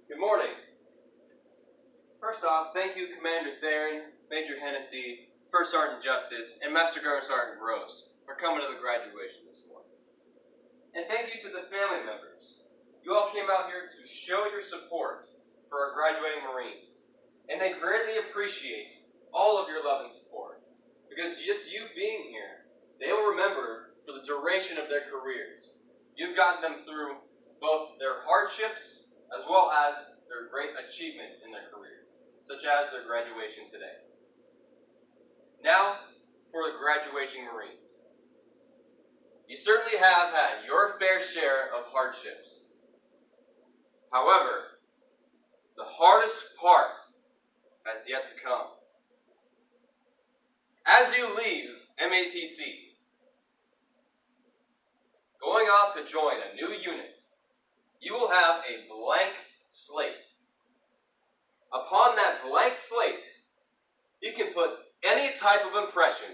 Good morning. First off, thank you Commander Theron, Major Hennessy, First Sergeant Justice, and Master Guard Sergeant Rose for coming to the graduation this morning. And thank you to the family members. You all came out here to show your support for our graduating Marines, and they greatly appreciate all of your love and support, because just you being here, they will remember for the duration of their careers. You've gotten them through both their hardships as well as their great achievements in their career, such as their graduation today. Now, for the graduating Marines. You certainly have had your fair share of hardships. However, the hardest part has yet to come. As you leave MATC, going off to join a new unit, you will have a blank slate. Upon that blank slate, you can put any type of impression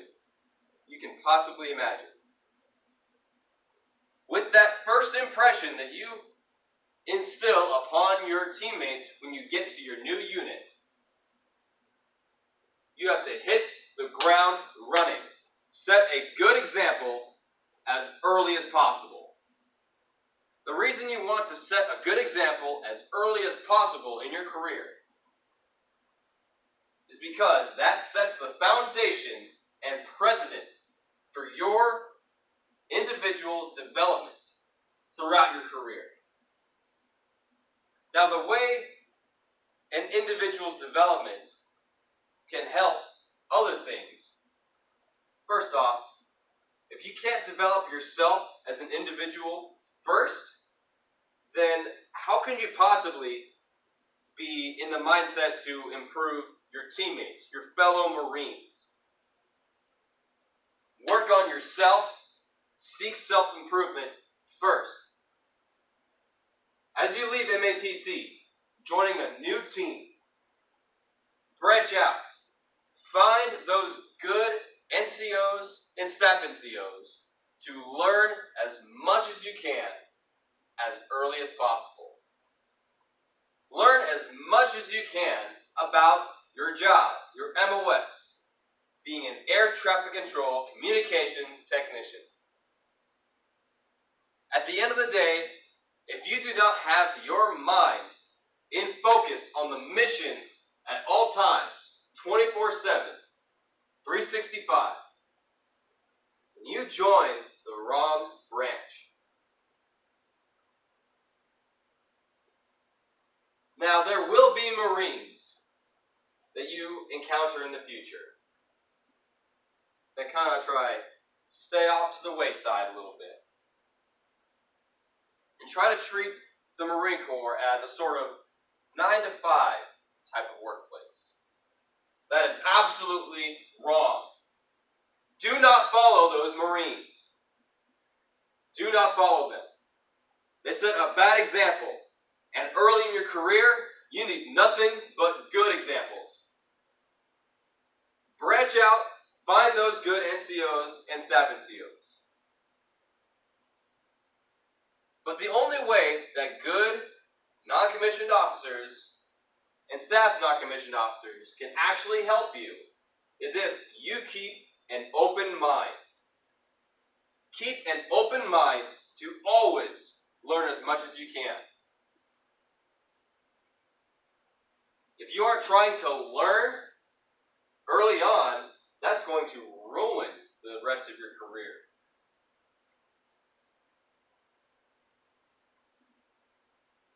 you can possibly imagine. With that first impression that you instill upon your teammates when you get to your new unit, you have to hit the ground running. Set a good example as early as possible. The reason you want to set a good example as early as possible in your career is because that sets the foundation and precedent for your individual development throughout your career. Now, the way an individual's development can help other things, first off, if you can't develop yourself as an individual first, then how can you possibly be in the mindset to improve your teammates, your fellow Marines? Work on yourself, seek self-improvement first. As you leave MATC, joining a new team, branch out. Find those good NCOs and staff NCOs to learn as much as you can as early as possible. Learn as much as you can about your job, your MOS, being an air traffic control communications technician. At the end of the day, if you do not have your mind in focus on the mission at all times, 24/7, 365, then you join the wrong branch. Now, there will be Marines that you encounter in the future that kind of try to stay off to the wayside a little bit and try to treat the Marine Corps as a sort of 9-to-5 type of workplace. That is absolutely wrong. Do not follow those Marines. Do not follow them. They set a bad example, and early in your career, you need nothing but good examples. Branch out, find those good NCOs and staff NCOs. But the only way that good non-commissioned officers and staff non-commissioned officers can actually help you is if you keep an open mind. Keep an open mind to always learn as much as you can. If you aren't trying to learn early on, that's going to ruin the rest of your career.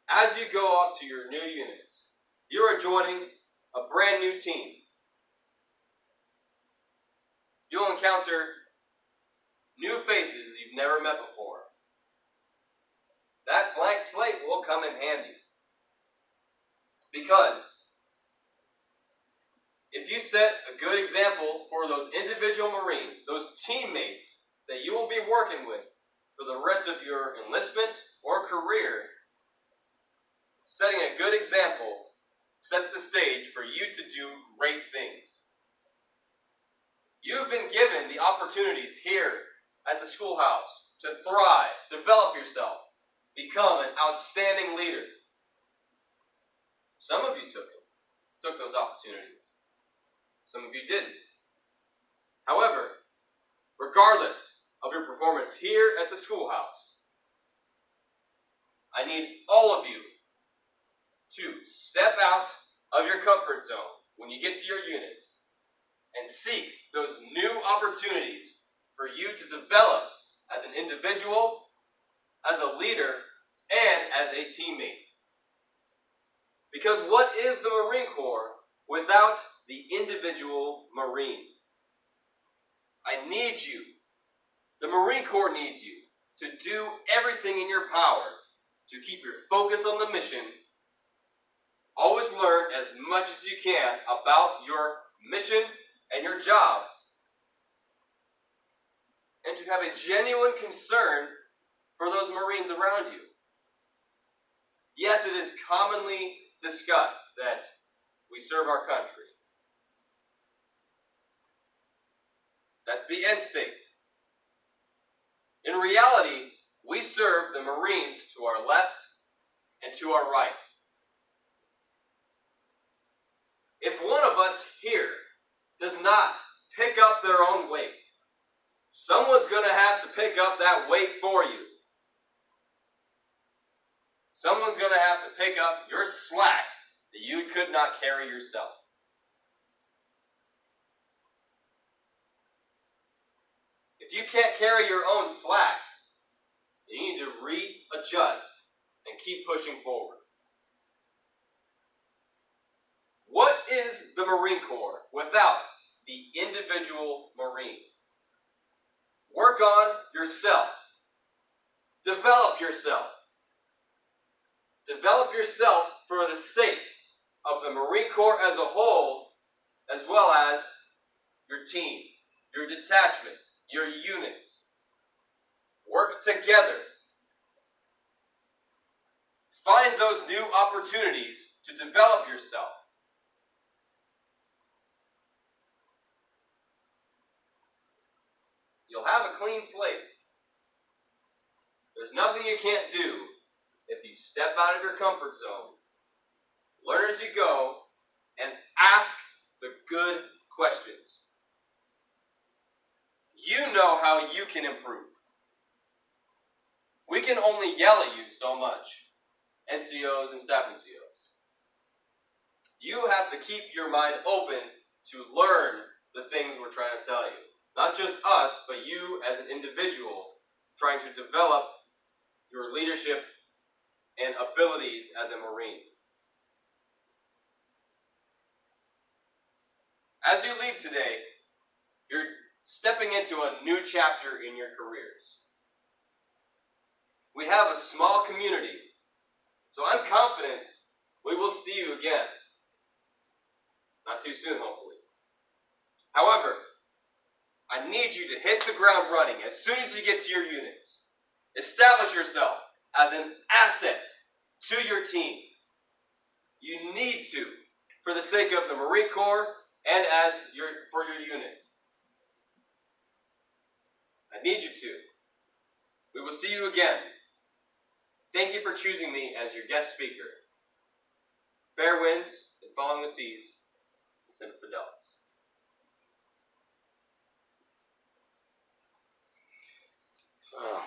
As you go off to your new units, you are joining a brand new team. You'll encounter new faces you've never met before. That blank slate will come in handy. Because if you set a good example for those individual Marines, those teammates that you will be working with for the rest of your enlistment or career, setting a good example sets the stage for you to do great things. You've been given the opportunities here at the schoolhouse to thrive, develop yourself, become an outstanding leader. Some of you took those opportunities. Some of you didn't. However, regardless of your performance here at the schoolhouse, I need all of you to step out of your comfort zone when you get to your units and seek those new opportunities for you to develop as an individual, as a leader, and as a teammate. Because what is the Marine Corps without the individual Marine? I need you. The Marine Corps needs you to do everything in your power to keep your focus on the mission. Always learn as much as you can about your mission and your job, and to have a genuine concern for those Marines around you. Yes, it is commonly discussed that we serve our country. That's the end state. In reality, we serve the Marines to our left and to our right. If one of us here does not pick up their own weight, someone's going to have to pick up that weight for you. Someone's going to have to pick up your slack that you could not carry yourself. If you can't carry your own slack, you need to readjust and keep pushing forward. What is the Marine Corps without the individual Marine? Work on yourself. Develop yourself. Develop yourself for the sake of the Marine Corps as a whole, as well as your team, your detachments, your units. Work together. Find those new opportunities to develop yourself. You'll have a clean slate. There's nothing you can't do if you step out of your comfort zone, learn as you go, and ask the good questions. You know how you can improve. We can only yell at you so much, NCOs and staff NCOs. You have to keep your mind open to learn the things we're trying to tell you. Not just us, but you as an individual trying to develop your leadership and abilities as a Marine. As you leave today, you're stepping into a new chapter in your careers. We have a small community, so I'm confident we will see you again. Not too soon, hopefully. However, I need you to hit the ground running as soon as you get to your units. Establish yourself as an asset to your team. You need to, for the sake of the Marine Corps and for your units. I need you to. We will see you again. Thank you for choosing me as your guest speaker. Fair winds and following the seas, Semper Fidelis. Oh.